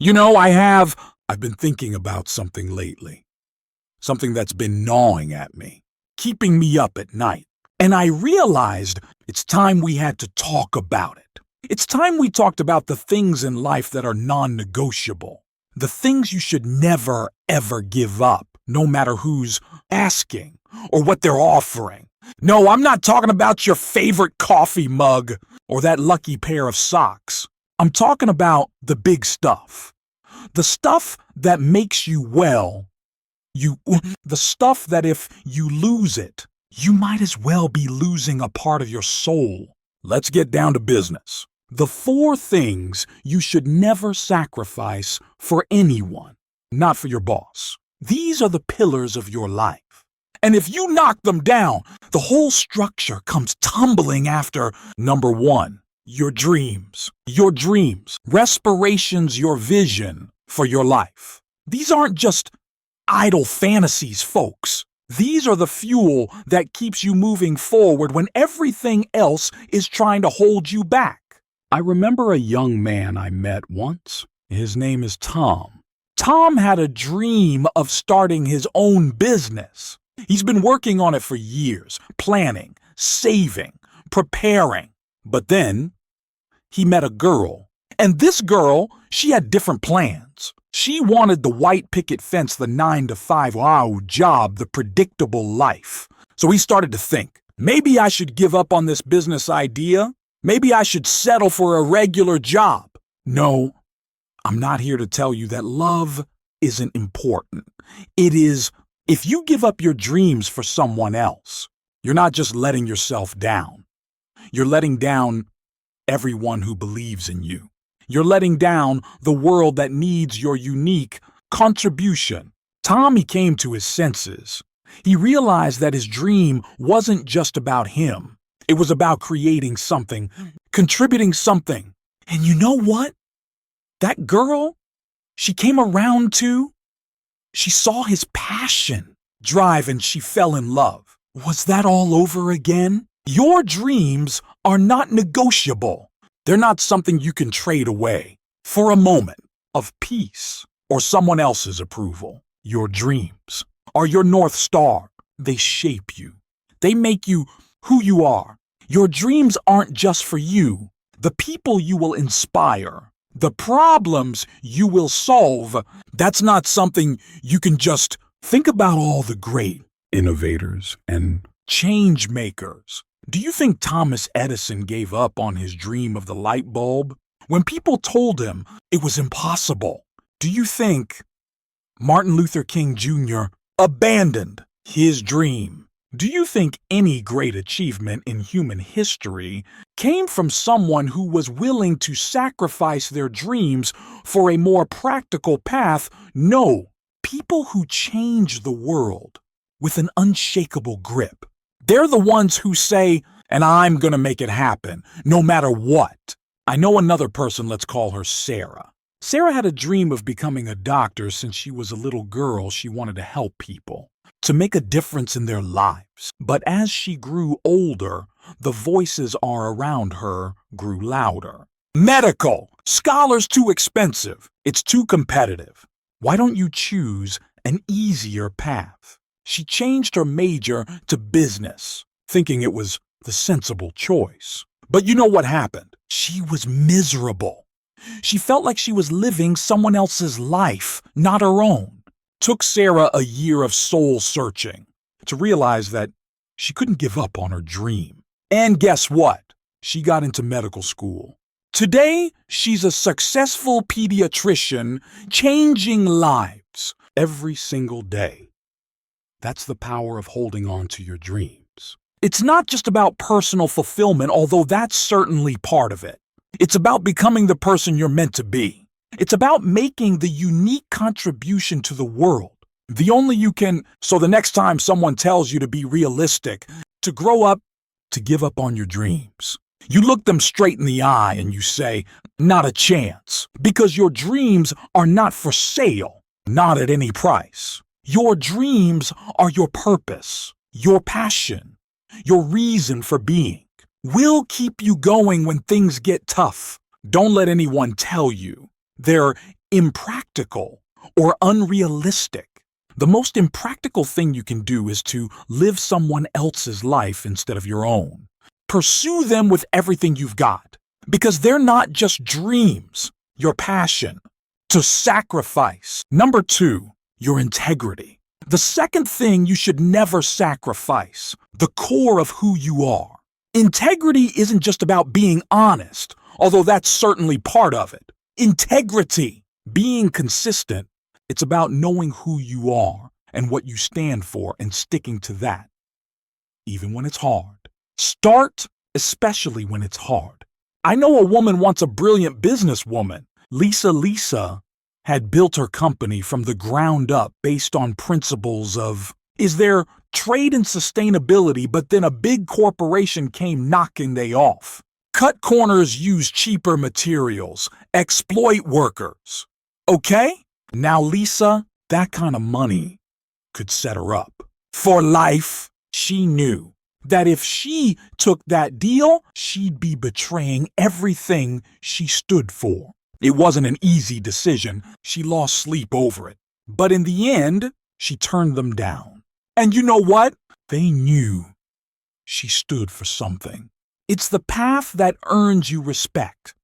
I've been thinking about something lately. Something that's been gnawing at me, keeping me up at night. And I realized it's time we had to talk about it. It's time we talked about the things in life that are non-negotiable. The things you should never, ever give up, no matter who's asking or what they're offering. No, I'm not talking about your favorite coffee mug or that lucky pair of socks. I'm talking about the big stuff. The stuff that makes you the stuff that if you lose it, you might as well be losing a part of your soul. Let's get down to business. The 4 things you should never sacrifice for anyone, not for your boss. These are the pillars of your life. And if you knock them down, the whole structure comes tumbling after number 1, your dreams. Your dreams. Respiration's your vision for your life. These aren't just idle fantasies, folks. These are the fuel that keeps you moving forward when everything else is trying to hold you back. I remember a young man I met once. His name is Tom. Tom had a dream of starting his own business. He's been working on it for years, planning, saving, preparing. But then he met a girl. And this girl, she had different plans. She wanted the white picket fence, the 9-to-5 job, the predictable life. So he started to think, maybe I should give up on this business idea. Maybe I should settle for a regular job. No, I'm not here to tell you that love isn't important. It is, if you give up your dreams for someone else, you're not just letting yourself down. You're letting down everyone who believes in you. You're letting down the world that needs your unique contribution. Tommy came to his senses. He realized that his dream wasn't just about him. It was about creating something, contributing something. And you know what? That girl, she came around too. She saw his passion, drive, and she fell in love. Was that all over again? Your dreams are not negotiable. They're not something you can trade away for a moment of peace or someone else's approval. Your dreams are your North Star. They shape you. They make you who you are. Your dreams aren't just for you. The people you will inspire, the problems you will solve, that's not something you can just think about. All the great innovators and change makers. Do you think Thomas Edison gave up on his dream of the light bulb when people told him it was impossible? Do you think Martin Luther King Jr. abandoned his dream? Do you think any great achievement in human history came from someone who was willing to sacrifice their dreams for a more practical path? No. People who change the world with an unshakable grip. They're the ones who say, and I'm gonna make it happen, no matter what. I know another person, let's call her Sarah. Sarah had a dream of becoming a doctor since she was a little girl. She wanted to help people, to make a difference in their lives. But as she grew older, the voices around her grew louder. Medical! Scholar's too expensive. It's too competitive. Why don't you choose an easier path? She changed her major to business, thinking it was the sensible choice. But you know what happened? She was miserable. She felt like she was living someone else's life, not her own. Took Sarah a year of soul searching to realize that she couldn't give up on her dream. And guess what? She got into medical school. Today, she's a successful pediatrician, changing lives every single day. That's the power of holding on to your dreams. It's not just about personal fulfillment, although that's certainly part of it. It's about becoming the person you're meant to be. It's about making the unique contribution to the world. The only you can, so the next time someone tells you to be realistic, to grow up, to give up on your dreams, you look them straight in the eye and you say, not a chance, because your dreams are not for sale, not at any price. Your dreams are your purpose, your passion, your reason for being. We'll keep you going when things get tough. Don't let anyone tell you they're impractical or unrealistic. The most impractical thing you can do is to live someone else's life instead of your own. Pursue them with everything you've got, because they're not just dreams, your passion. To sacrifice. Number 2, your integrity. The second thing you should never sacrifice, the core of who you are. Integrity isn't just about being honest, although that's certainly part of it. Integrity, being consistent, it's about knowing who you are and what you stand for and sticking to that, even when it's hard. Start, especially when it's hard. I know a woman once, a brilliant businesswoman. Lisa had built her company from the ground up based on principles of, is there trade and sustainability, but then a big corporation came knocking they off. Cut corners, use cheaper materials, exploit workers. Okay? Now Lisa, that kind of money could set her up. For life, she knew that if she took that deal, she'd be betraying everything she stood for. It wasn't an easy decision. She lost sleep over it. But in the end, she turned them down. And you know what? They knew she stood for something. It's the path that earns you respect.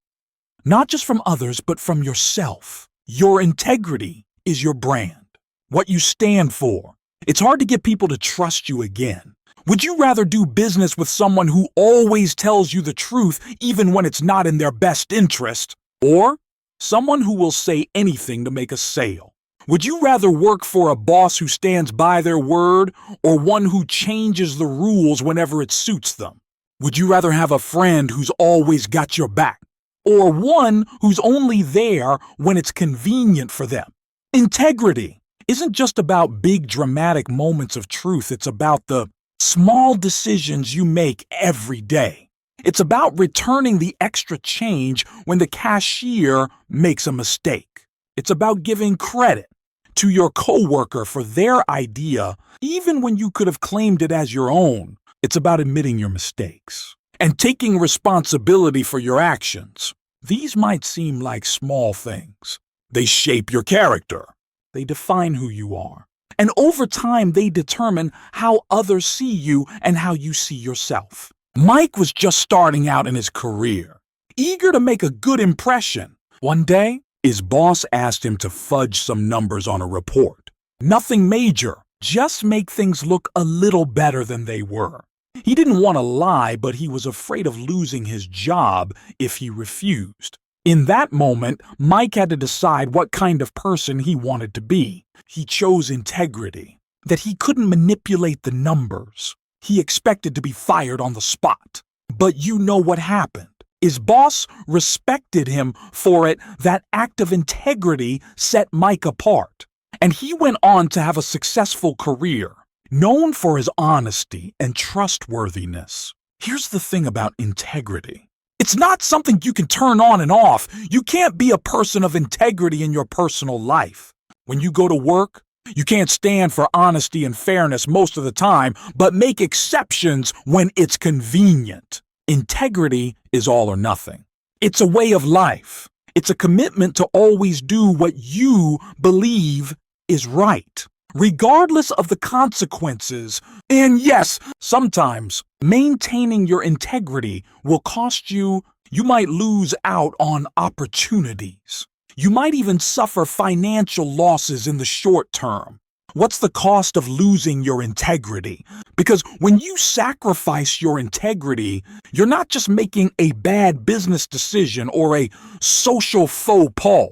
Not just from others, but from yourself. Your integrity is your brand. What you stand for. It's hard to get people to trust you again. Would you rather do business with someone who always tells you the truth even when it's not in their best interest? Or someone who will say anything to make a sale? Would you rather work for a boss who stands by their word or one who changes the rules whenever it suits them? Would you rather have a friend who's always got your back or one who's only there when it's convenient for them? Integrity isn't just about big dramatic moments of truth. It's about the small decisions you make every day. It's about returning the extra change when the cashier makes a mistake. It's about giving credit to your coworker for their idea, even when you could have claimed it as your own. It's about admitting your mistakes and taking responsibility for your actions. These might seem like small things. They shape your character. They define who you are. And over time, they determine how others see you and how you see yourself. Mike was just starting out in his career, eager to make a good impression. One day, his boss asked him to fudge some numbers on a report. Nothing major, just make things look a little better than they were. He didn't want to lie, but he was afraid of losing his job if he refused. In that moment, Mike had to decide what kind of person he wanted to be. He chose integrity, that he couldn't manipulate the numbers. He expected to be fired on the spot. But you know what happened. His boss respected him for it. That act of integrity set Mike apart. And he went on to have a successful career, known for his honesty and trustworthiness. Here's the thing about integrity. It's not something you can turn on and off. You can't be a person of integrity in your personal life. When you go to work, you can't stand for honesty and fairness most of the time, but make exceptions when it's convenient. Integrity is all or nothing. It's a way of life. It's a commitment to always do what you believe is right, regardless of the consequences. And yes, sometimes maintaining your integrity will cost you. You might lose out on opportunities. You might even suffer financial losses in the short term. What's the cost of losing your integrity? Because when you sacrifice your integrity, you're not just making a bad business decision or a social faux pas.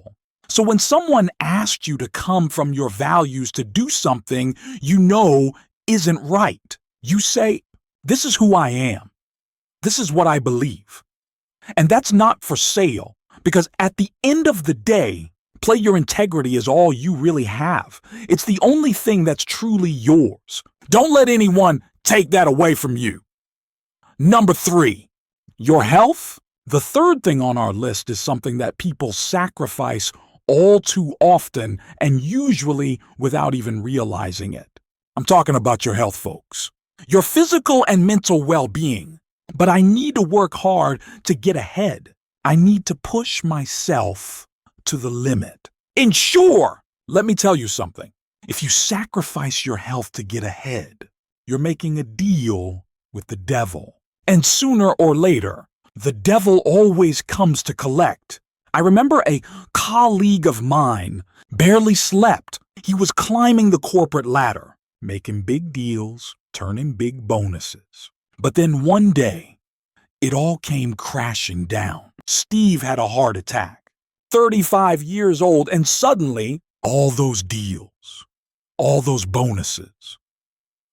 So when someone asks you to come from your values to do something you know isn't right, you say, "This is who I am. This is what I believe." And that's not for sale. Because at the end of the day, play your integrity is all you really have. It's the only thing that's truly yours. Don't let anyone take that away from you. Number 3, your health. The third thing on our list is something that people sacrifice all too often and usually without even realizing it. I'm talking about your health, folks. Your physical and mental well-being. But I need to work hard to get ahead. I need to push myself to the limit. Ensure! Let me tell you something. If you sacrifice your health to get ahead, you're making a deal with the devil. And sooner or later, the devil always comes to collect. I remember a colleague of mine barely slept. He was climbing the corporate ladder, making big deals, turning big bonuses. But then one day, it all came crashing down. Steve had a heart attack, 35 years old, and suddenly, all those deals, all those bonuses,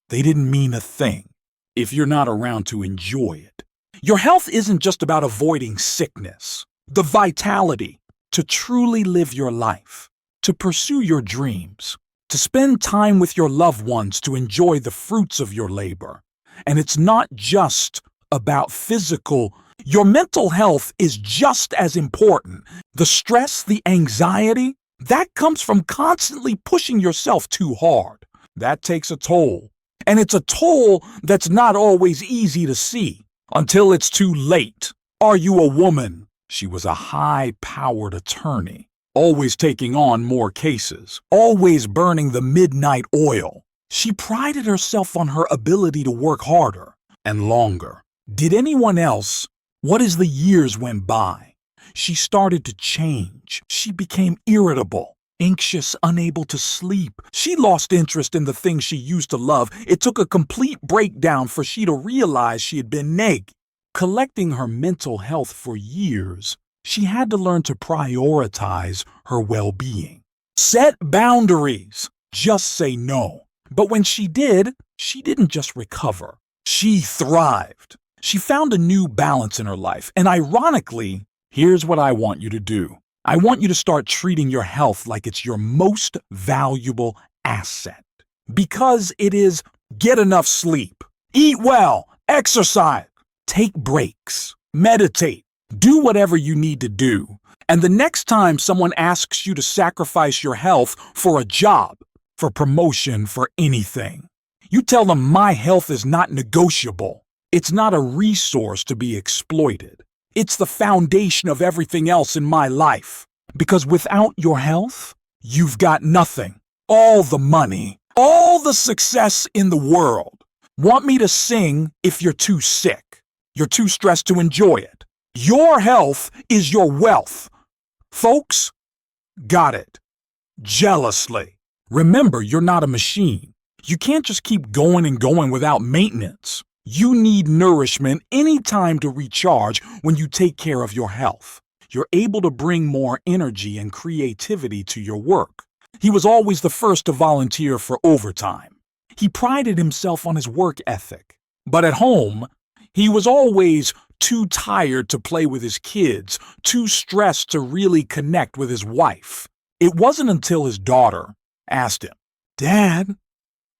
they didn't mean a thing if you're not around to enjoy it. Your health isn't just about avoiding sickness. The vitality to truly live your life, to pursue your dreams, to spend time with your loved ones, to enjoy the fruits of your labor. And it's not just about physical. Your mental health is just as important. The stress, the anxiety, that comes from constantly pushing yourself too hard. That takes a toll. And it's a toll that's not always easy to see until it's too late. Are you a woman? She was a high-powered attorney, always taking on more cases, always burning the midnight oil. She prided herself on her ability to work harder and longer. Did anyone else? What as the years went by, she started to change. She became irritable, anxious, unable to sleep. She lost interest in the things she used to love. It took a complete breakdown for she to realize she had been nagged. Collecting her mental health for years, she had to learn to prioritize her well-being. Set boundaries. Just say no. But when she did, she didn't just recover. She thrived. She found a new balance in her life. And ironically, here's what I want you to do. I want you to start treating your health like it's your most valuable asset. Because it is: get enough sleep, eat well, exercise, take breaks, meditate, do whatever you need to do. And the next time someone asks you to sacrifice your health for a job, for promotion, for anything, you tell them my health is not negotiable. It's not a resource to be exploited. It's the foundation of everything else in my life. Because without your health, you've got nothing. All the money, all the success in the world. Want me to sing if you're too sick? You're too stressed to enjoy it. Your health is your wealth. Folks, got it. Jealously. Remember, you're not a machine. You can't just keep going and going without maintenance. You need nourishment any time to recharge. When you take care of your health, you're able to bring more energy and creativity to your work. He was always the first to volunteer for overtime. He prided himself on his work ethic. But at home, he was always too tired to play with his kids, too stressed to really connect with his wife. It wasn't until his daughter asked him, "Dad,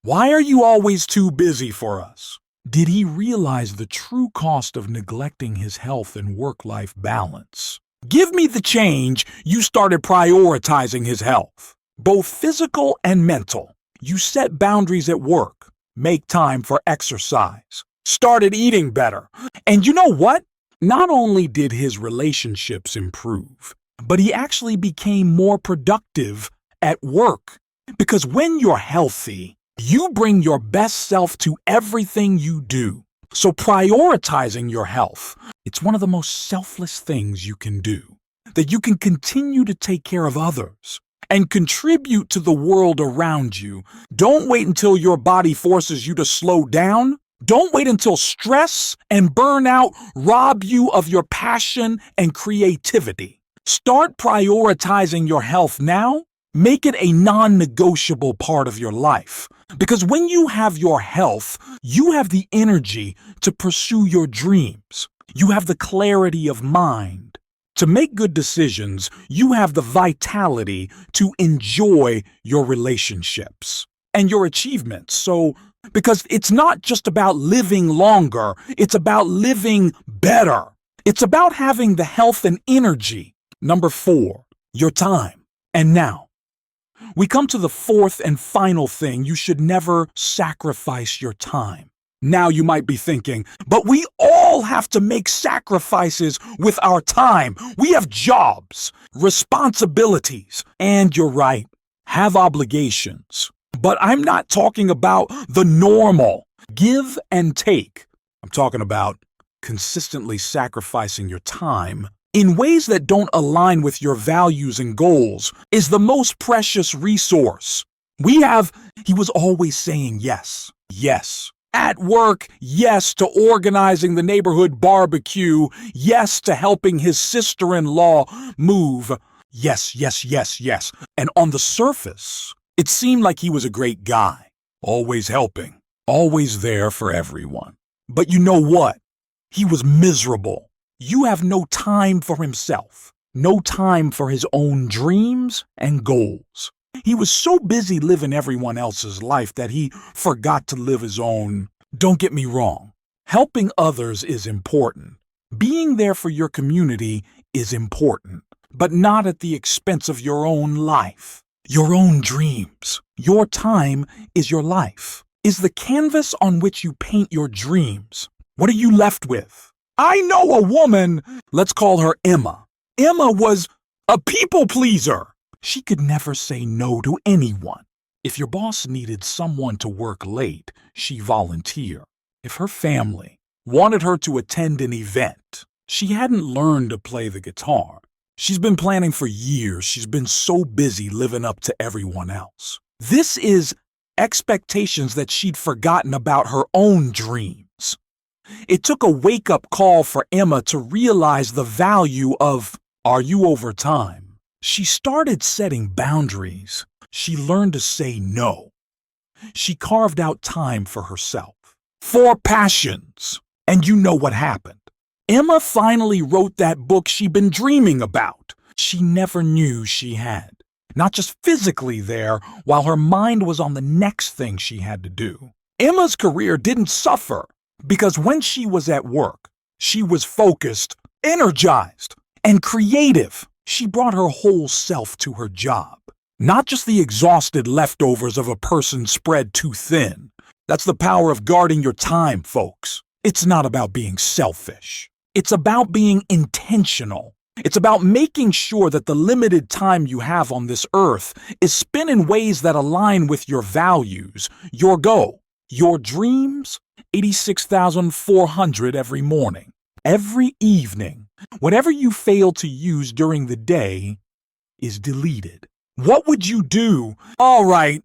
why are you always too busy for us?" did he realize the true cost of neglecting his health and work-life balance. Give me the change. You started prioritizing his health, both physical and mental. You set boundaries at work, make time for exercise, started eating better. And you know what? Not only did his relationships improve, but he actually became more productive at work. Because when you're healthy, you bring your best self to everything you do. So prioritizing your health, it's one of the most selfless things you can do. That you can continue to take care of others and contribute to the world around you. Don't wait until your body forces you to slow down. Don't wait until stress and burnout rob you of your passion and creativity. Start prioritizing your health now. Make it a non-negotiable part of your life. Because when you have your health, you have the energy to pursue your dreams. You have the clarity of mind to make good decisions. You have the vitality to enjoy your relationships and your achievements. So, because it's not just about living longer, it's about living better. It's about having the health and energy. Number 4, your time. And now, we come to the fourth and final thing. You should never sacrifice your time. Now you might be thinking, but we all have to make sacrifices with our time. We have jobs, responsibilities, and you're right, have obligations. But I'm not talking about the normal give and take. I'm talking about consistently sacrificing your time in ways that don't align with your values and goals is the most precious resource. He was always saying yes, yes. At work, yes to organizing the neighborhood barbecue, yes to helping his sister-in-law move. Yes, yes, yes, yes. And on the surface, it seemed like he was a great guy, always helping, always there for everyone. But you know what? He was miserable. You have no time for himself, no time for his own dreams and goals. He was so busy living everyone else's life that he forgot to live his own. Don't get me wrong. Helping others is important. Being there for your community is important, but not at the expense of your own life, your own dreams. Your time is your life, is the canvas on which you paint your dreams. What are you left with? I know a woman, let's call her Emma. Emma was a people pleaser. She could never say no to anyone. If your boss needed someone to work late, she volunteered. If her family wanted her to attend an event, she hadn't learned to play the guitar. She's been planning for years. She's been so busy living up to everyone else. This is expectations that she'd forgotten about her own dreams. It took a wake-up call for Emma to realize the value of, are you over time? She started setting boundaries. She learned to say no. She carved out time for herself, for passions. And you know what happened. Emma finally wrote that book she'd been dreaming about. She never knew she had. Not just physically there, while her mind was on the next thing she had to do. Emma's career didn't suffer because when she was at work, she was focused, energized, and creative. She brought her whole self to her job, not just the exhausted leftovers of a person spread too thin. That's the power of guarding your time, folks. It's not about being selfish. It's about being intentional. It's about making sure that the limited time you have on this earth is spent in ways that align with your values, your goal, your dreams. 86,400 every morning. Every evening, whatever you fail to use during the day is deleted. What would you do? All right,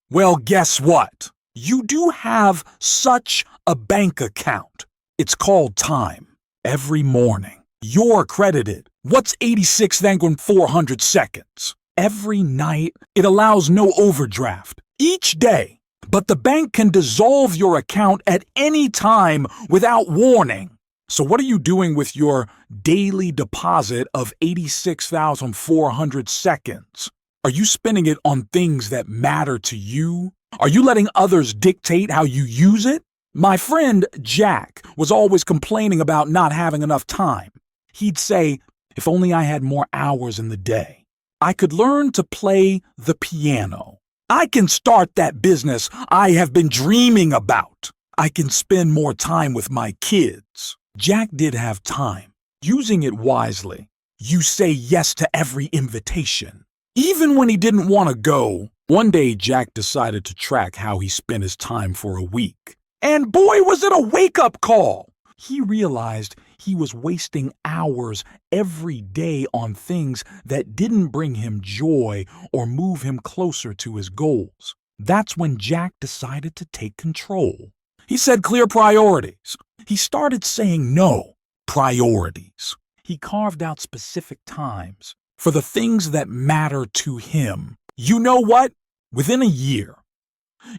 well, guess what? You do have such a bank account. It's called time. Every morning, you're credited. What's 86,400 seconds? Every night, it allows no overdraft. Each day. But the bank can dissolve your account at any time without warning. So what are you doing with your daily deposit of 86,400 seconds? Are you spending it on things that matter to you? Are you letting others dictate how you use it? My friend Jack was always complaining about not having enough time. He'd say, if only I had more hours in the day, I could learn to play the piano. I can start that business I have been dreaming about. I can spend more time with my kids. Jack did have time, using it wisely. You say yes to every invitation. Even when he didn't want to go, one day Jack decided to track how he spent his time for a week. And boy, was it a wake-up call! He realized he was wasting hours every day on things that didn't bring him joy or move him closer to his goals. That's when Jack decided to take control. He set clear priorities. He started saying no. Priorities. He carved out specific times for the things that matter to him. You know what? Within a year,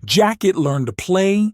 Jack had learned to play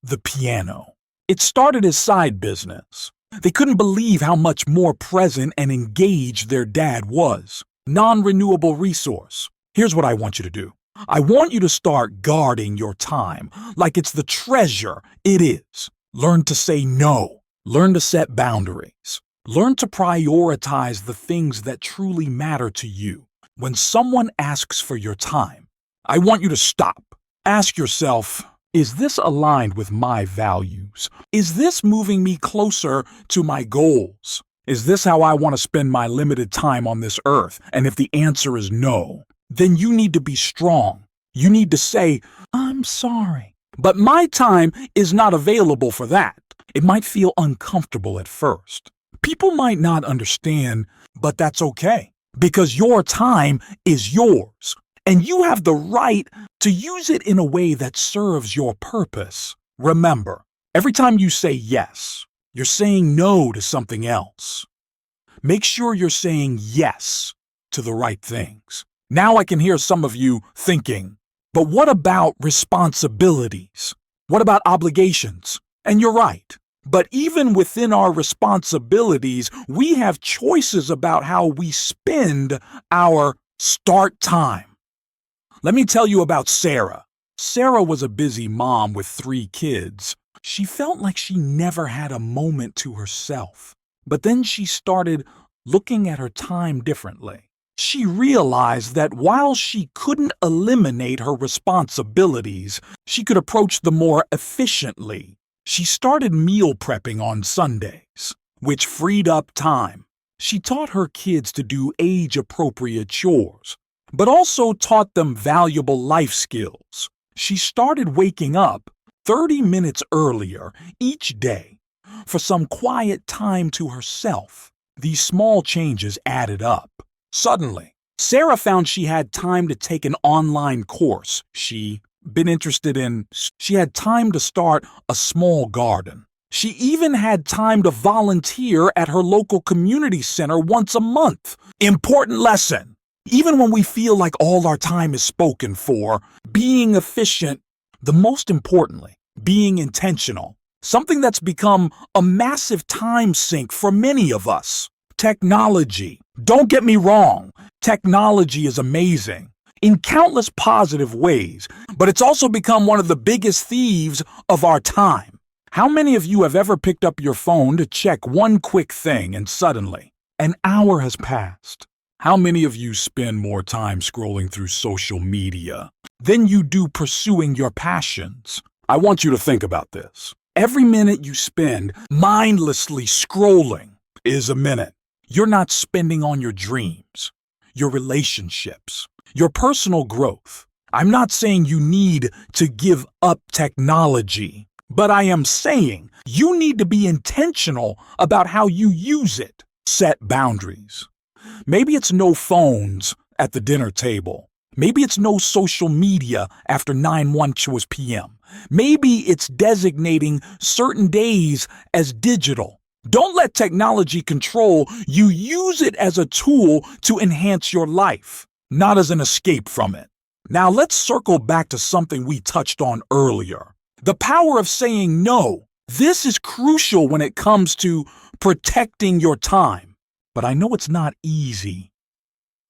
the piano. It started his side business. They couldn't believe how much more present and engaged their dad was. Non-renewable resource. Here's what I want you to do. I want you to start guarding your time like it's the treasure it is. Learn to say no. Learn to set boundaries. Learn to prioritize the things that truly matter to you. When someone asks for your time, I want you to stop. Ask yourself, Is this aligned with my values? Is this moving me closer to my goals? Is this how I want to spend my limited time on this earth? And if the answer is no, then you need to be strong. You need to say, I'm sorry, but my time is not available for that. It might feel uncomfortable at first. People might not understand, but that's okay, because your time is yours, and you have the right to use it in a way that serves your purpose. Remember, every time you say yes, you're saying no to something else. Make sure you're saying yes to the right things. Now I can hear some of you thinking, but what about responsibilities? What about obligations? And you're right. But even within our responsibilities, we have choices about how we spend our start time. Let me tell you about Sarah. Sarah was a busy mom with 3 kids. She felt like she never had a moment to herself. But then she started looking at her time differently. She realized that while she couldn't eliminate her responsibilities, she could approach them more efficiently. She started meal prepping on Sundays, which freed up time. She taught her kids to do age-appropriate chores, but also taught them valuable life skills. She started waking up 30 minutes earlier each day for some quiet time to herself. These small changes added up. Suddenly, Sarah found she had time to take an online course she had time to start a small garden. She even had time to volunteer at her local community center once a month. Important lesson. Even when we feel like all our time is spoken for, being efficient, the most importantly, being intentional, something that's become a massive time sink for many of us. Technology. Don't get me wrong, technology is amazing in countless positive ways, but it's also become one of the biggest thieves of our time. How many of you have ever picked up your phone to check one quick thing and suddenly an hour has passed? How many of you spend more time scrolling through social media than you do pursuing your passions? I want you to think about this. Every minute you spend mindlessly scrolling is a minute you're not spending on your dreams, your relationships, your personal growth. I'm not saying you need to give up technology, but I am saying you need to be intentional about how you use it. Set boundaries. Maybe it's no phones at the dinner table. Maybe it's no social media after 9:01 p.m. Maybe it's designating certain days as digital. Don't let technology control you. Use it as a tool to enhance your life, not as an escape from it. Now let's circle back to something we touched on earlier. The power of saying no. This is crucial when it comes to protecting your time. But I know it's not easy.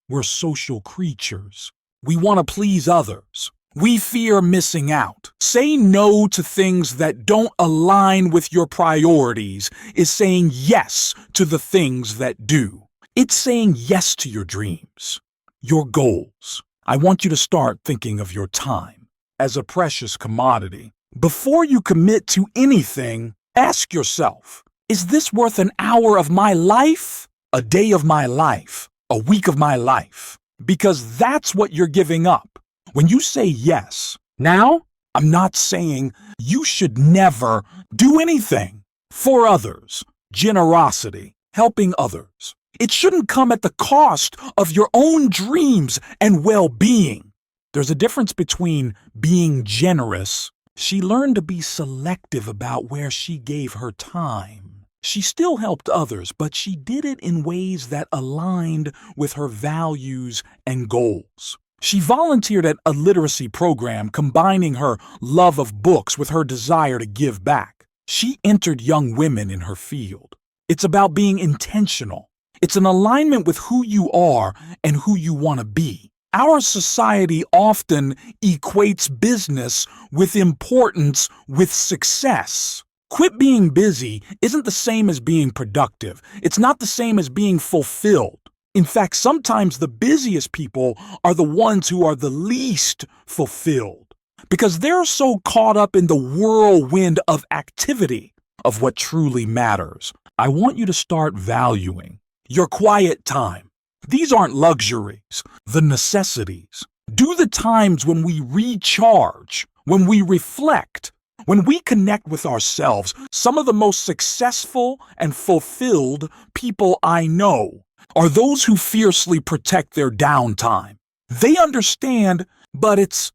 We're social creatures. We want to please others. We fear missing out. Say no to things that don't align with your priorities is saying yes to the things that do. It's saying yes to your dreams, your goals. I want you to start thinking of your time as a precious commodity. Before you commit to anything, ask yourself, is this worth an hour of my life, a day of my life, a week of my life? Because that's what you're giving up. When you say yes, now, I'm not saying you should never do anything for others. Generosity, helping others. It shouldn't come at the cost of your own dreams and well-being. There's a difference between being generous. She learned to be selective about where she gave her time. She still helped others, but she did it in ways that aligned with her values and goals. She volunteered at a literacy program combining her love of books with her desire to give back. She entered young women in her field. It's about being intentional. It's an alignment with who you are and who you want to be. Our society often equates business with importance with success. Quit being busy isn't the same as being productive. It's not the same as being fulfilled. In fact, sometimes the busiest people are the ones who are the least fulfilled. because they're so caught up in the whirlwind of activity of what truly matters. I want you to start valuing your quiet time. These aren't luxuries, the necessities. Do the times when we recharge, when we reflect, when we connect with ourselves. Some of the most successful and fulfilled people I know are those who fiercely protect their downtime. They understand, but it's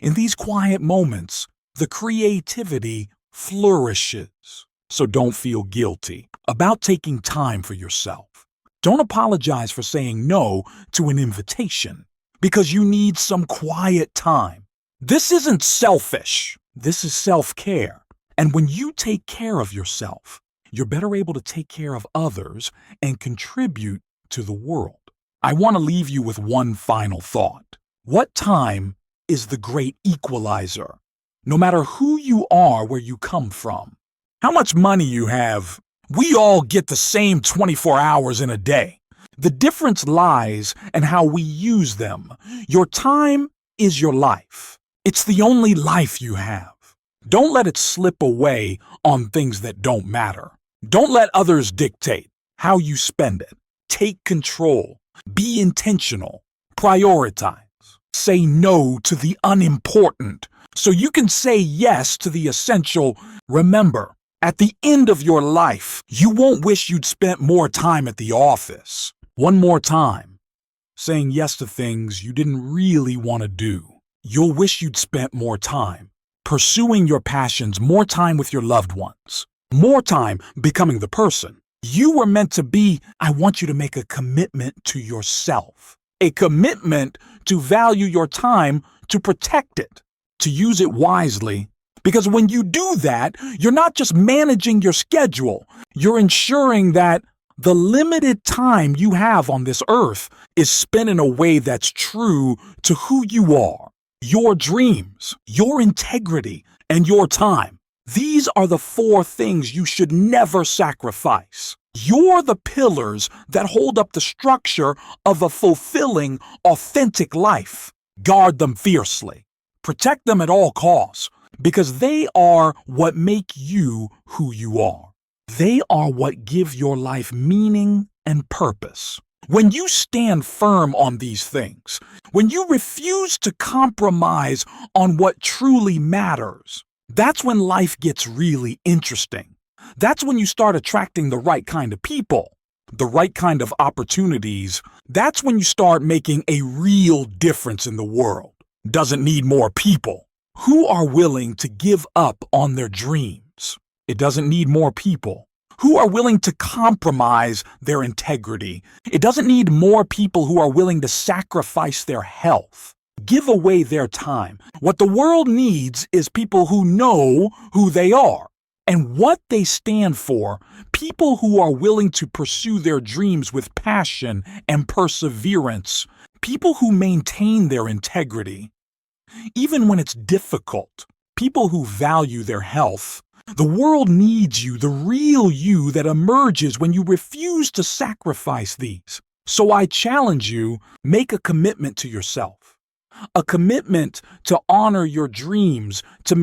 in these quiet moments, the creativity flourishes. So don't feel guilty about taking time for yourself. Don't apologize for saying no to an invitation because you need some quiet time. This isn't selfish. This is self-care. And when you take care of yourself, you're better able to take care of others and contribute to the world. I want to leave you with one final thought. What time is the great equalizer? No matter who you are, where you come from, how much money you have, we all get the same 24 hours in a day. The difference lies in how we use them. Your time is your life. It's the only life you have. Don't let it slip away on things that don't matter. Don't let others dictate how you spend it. Take control. Be intentional. Prioritize. Say no to the unimportant so you can say yes to the essential. Remember, at the end of your life, you won't wish you'd spent more time at the office. One more time, saying yes to things you didn't really want to do. You'll wish you'd spent more time pursuing your passions, more time with your loved ones, more time becoming the person you were meant to be. I want you to make a commitment to yourself, a commitment to value your time, to protect it, to use it wisely. Because when you do that, you're not just managing your schedule, you're ensuring that the limited time you have on this earth is spent in a way that's true to who you are, your dreams, your integrity, and your time. These are the 4 things you should never sacrifice. You're the pillars that hold up the structure of a fulfilling, authentic life. Guard them fiercely. Protect them at all costs. Because they are what make you who you are. They are what give your life meaning and purpose. When you stand firm on these things, when you refuse to compromise on what truly matters, that's when life gets really interesting. That's when you start attracting the right kind of people, the right kind of opportunities. That's when you start making a real difference in the world. Doesn't need more people who are willing to give up on their dreams. It doesn't need more people who are willing to compromise their integrity. It doesn't need more people who are willing to sacrifice their health, give away their time. What the world needs is people who know who they are and what they stand for, people who are willing to pursue their dreams with passion and perseverance, people who maintain their integrity even when it's difficult, people who value their health. The world needs you, the real you that emerges when you refuse to sacrifice these. So I challenge you, make a commitment to yourself, a commitment to honor your dreams, to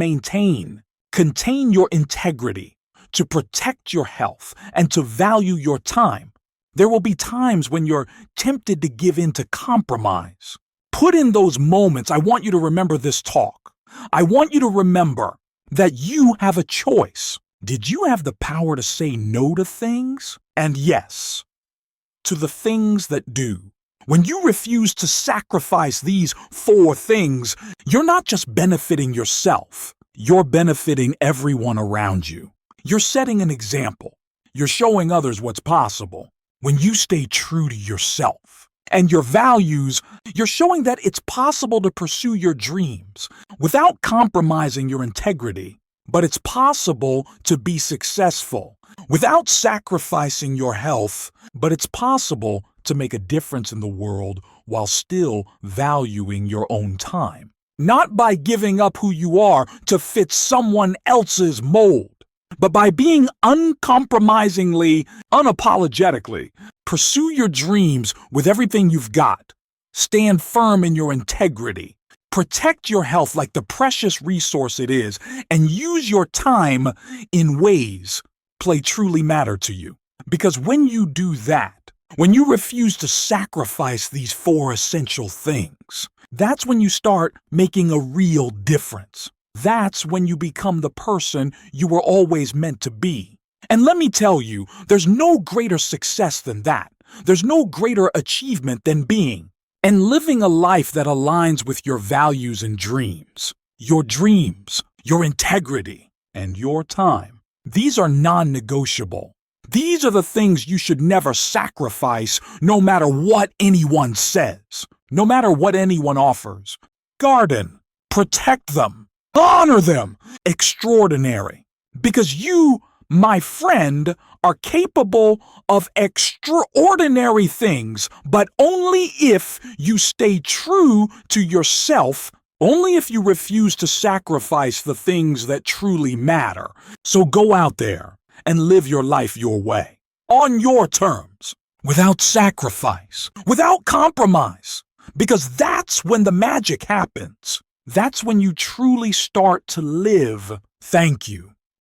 contain your integrity, to protect your health, and to value your time. There will be times when you're tempted to give in to compromise. Put in those moments. I want you to remember this talk. I want you to remember that you have a choice. Did you have the power to say no to things? And yes, to the things that do. When you refuse to sacrifice these 4 things, you're not just benefiting yourself, you're benefiting everyone around you. You're setting an example. You're showing others what's possible. When you stay true to yourself and your values, you're showing that it's possible to pursue your dreams without compromising your integrity. But it's possible to be successful without sacrificing your health. But it's possible to make a difference in the world while still valuing your own time. Not by giving up who you are to fit someone else's mold, but by being uncompromisingly, unapologetically. Pursue your dreams with everything you've got. Stand firm in your integrity. Protect your health like the precious resource it is, and use your time in ways play truly matter to you. Because when you do that, when you refuse to sacrifice these four essential things, that's when you start making a real difference. That's when you become the person you were always meant to be. And let me tell you, there's no greater success than that. There's no greater achievement than being and living a life that aligns with your values and dreams. Your integrity, and your time. These are non-negotiable. These are the things you should never sacrifice, no matter what anyone says, no matter what anyone offers. Garden, protect them, honor them, extraordinary. Because you, my friend, are capable of extraordinary things, but only if you stay true to yourself, only if you refuse to sacrifice the things that truly matter. So go out there and live your life your way, on your terms, without sacrifice, without compromise, because that's when the magic happens. That's when you truly start to live. Thank you.